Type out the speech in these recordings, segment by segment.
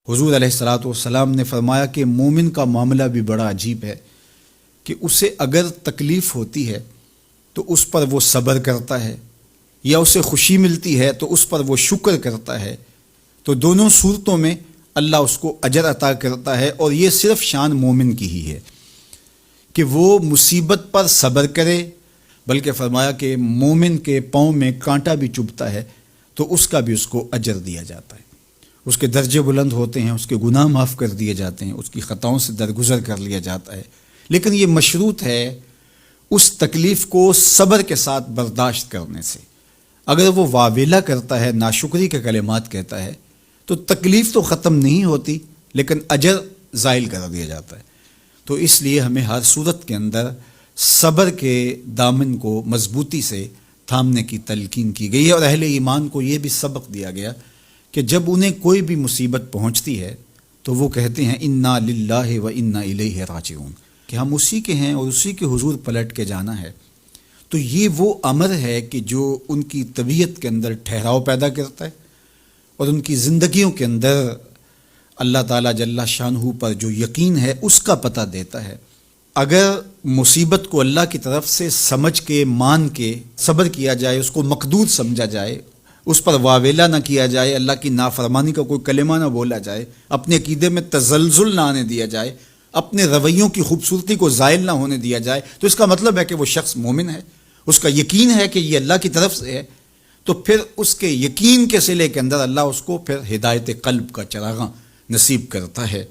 حضور علیہ الصلوۃ والسلام نے فرمایا کہ مومن کا معاملہ بھی بڑا عجیب ہے کہ اسے اگر تکلیف ہوتی ہے تو اس پر وہ صبر کرتا ہے، یا اسے خوشی ملتی ہے تو اس پر وہ شکر کرتا ہے، تو دونوں صورتوں میں اللہ اس کو اجر عطا کرتا ہے۔ اور یہ صرف شان مومن کی ہی ہے کہ وہ مصیبت پر صبر کرے، بلکہ فرمایا کہ مومن کے پاؤں میں کانٹا بھی چبھتا ہے تو اس کا بھی اس کو اجر دیا جاتا ہے، اس کے درجے بلند ہوتے ہیں، اس کے گناہ معاف کر دیے جاتے ہیں، اس کی خطاؤں سے درگزر کر لیا جاتا ہے۔ لیکن یہ مشروط ہے اس تکلیف کو صبر کے ساتھ برداشت کرنے سے۔ اگر وہ واویلا کرتا ہے، ناشکری کے کلمات کہتا ہے، تو تکلیف تو ختم نہیں ہوتی لیکن اجر زائل کر دیا جاتا ہے۔ تو اس لیے ہمیں ہر صورت کے اندر صبر کے دامن کو مضبوطی سے تھامنے کی تلقین کی گئی ہے، اور اہل ایمان کو یہ بھی سبق دیا گیا کہ جب انہیں کوئی بھی مصیبت پہنچتی ہے تو وہ کہتے ہیں انا للہ و انا الیہ راجعون، کہ ہم اسی کے ہیں اور اسی کے حضور پلٹ کے جانا ہے۔ تو یہ وہ امر ہے کہ جو ان کی طبیعت کے اندر ٹھہراؤ پیدا کرتا ہے اور ان کی زندگیوں کے اندر اللہ تعالیٰ جل شانہ پر جو یقین ہے اس کا پتہ دیتا ہے۔ اگر مصیبت کو اللہ کی طرف سے سمجھ کے، مان کے صبر کیا جائے، اس کو مقدور سمجھا جائے، اس پر واویلا نہ کیا جائے، اللہ کی نافرمانی کا کوئی کلمہ نہ بولا جائے، اپنے عقیدے میں تزلزل نہ آنے دیا جائے، اپنے رویوں کی خوبصورتی کو زائل نہ ہونے دیا جائے، تو اس کا مطلب ہے کہ وہ شخص مومن ہے، اس کا یقین ہے کہ یہ اللہ کی طرف سے ہے۔ تو پھر اس کے یقین کے صلے کے اندر اللہ اس کو پھر ہدایت قلب کا چراغاں نصیب کرتا ہے۔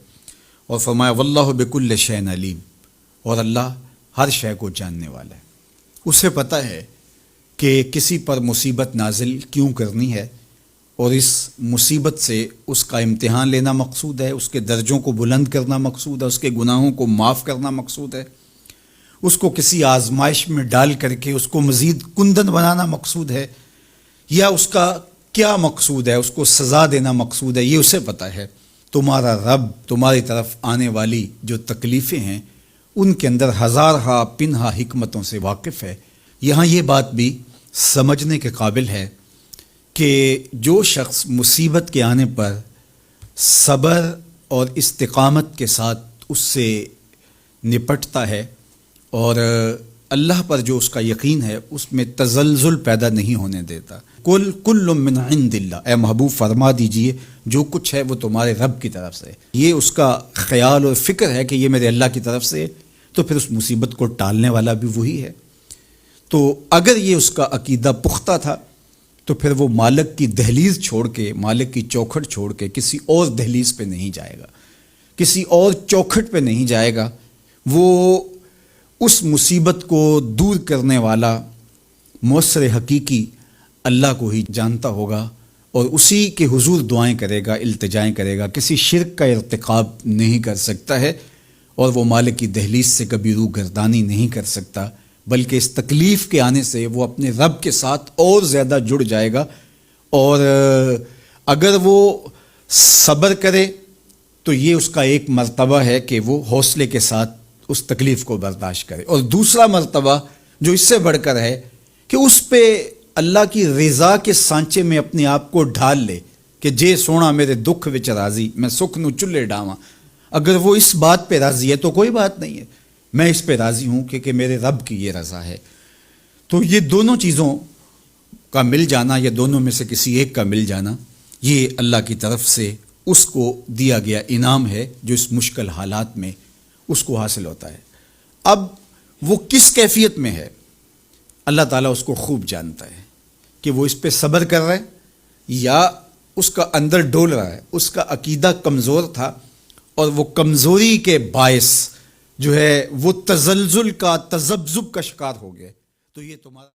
اور فرمایا واللہ بکل شیء علیم، اور اللہ ہر شے کو جاننے والا ہے، اسے پتہ ہے کہ کسی پر مصیبت نازل کیوں کرنی ہے، اور اس مصیبت سے اس کا امتحان لینا مقصود ہے، اس کے درجوں کو بلند کرنا مقصود ہے، اس کے گناہوں کو معاف کرنا مقصود ہے، اس کو کسی آزمائش میں ڈال کر کے اس کو مزید کندن بنانا مقصود ہے، یا اس کا کیا مقصود ہے، اس کو سزا دینا مقصود ہے، یہ اسے پتہ ہے۔ تمہارا رب تمہاری طرف آنے والی جو تکلیفیں ہیں ان کے اندر ہزارہا پنہا حکمتوں سے واقف ہے۔ یہاں یہ بات بھی سمجھنے کے قابل ہے کہ جو شخص مصیبت کے آنے پر صبر اور استقامت کے ساتھ اس سے نپٹتا ہے اور اللہ پر جو اس کا یقین ہے اس میں تزلزل پیدا نہیں ہونے دیتا، کل من عند اللہ، اے محبوب فرما دیجئے جو کچھ ہے وہ تمہارے رب کی طرف سے ہے۔ یہ اس کا خیال اور فکر ہے کہ یہ میرے اللہ کی طرف سے ہے، تو پھر اس مصیبت کو ٹالنے والا بھی وہی ہے۔ تو اگر یہ اس کا عقیدہ پختہ تھا تو پھر وہ مالک کی دہلیز چھوڑ کے، مالک کی چوکھٹ چھوڑ کے کسی اور دہلیز پہ نہیں جائے گا، کسی اور چوکھٹ پہ نہیں جائے گا۔ وہ اس مصیبت کو دور کرنے والا مؤثر حقیقی اللہ کو ہی جانتا ہوگا، اور اسی کے حضور دعائیں کرے گا، التجائیں کرے گا، کسی شرک کا ارتکاب نہیں کر سکتا ہے، اور وہ مالک کی دہلیز سے کبھی روح گردانی نہیں کر سکتا، بلکہ اس تکلیف کے آنے سے وہ اپنے رب کے ساتھ اور زیادہ جڑ جائے گا۔ اور اگر وہ صبر کرے تو یہ اس کا ایک مرتبہ ہے کہ وہ حوصلے کے ساتھ اس تکلیف کو برداشت کرے، اور دوسرا مرتبہ جو اس سے بڑھ کر ہے کہ اس پہ اللہ کی رضا کے سانچے میں اپنے آپ کو ڈھال لے کہ جے سونا میرے دکھ وچ راضی، میں سکھ نو چلے ڈاواں۔ اگر وہ اس بات پہ راضی ہے تو کوئی بات نہیں ہے، میں اس پہ راضی ہوں کہ میرے رب کی یہ رضا ہے۔ تو یہ دونوں چیزوں کا مل جانا، یا دونوں میں سے کسی ایک کا مل جانا، یہ اللہ کی طرف سے اس کو دیا گیا انعام ہے جو اس مشکل حالات میں اس کو حاصل ہوتا ہے۔ اب وہ کس کیفیت میں ہے اللہ تعالیٰ اس کو خوب جانتا ہے، کہ وہ اس پہ صبر کر رہا ہے یا اس کا اندر ڈول رہا ہے، اس کا عقیدہ کمزور تھا اور وہ کمزوری کے باعث جو ہے وہ تزلزل کا، تذبذب کا شکار ہو گئے۔ تو یہ تمہارا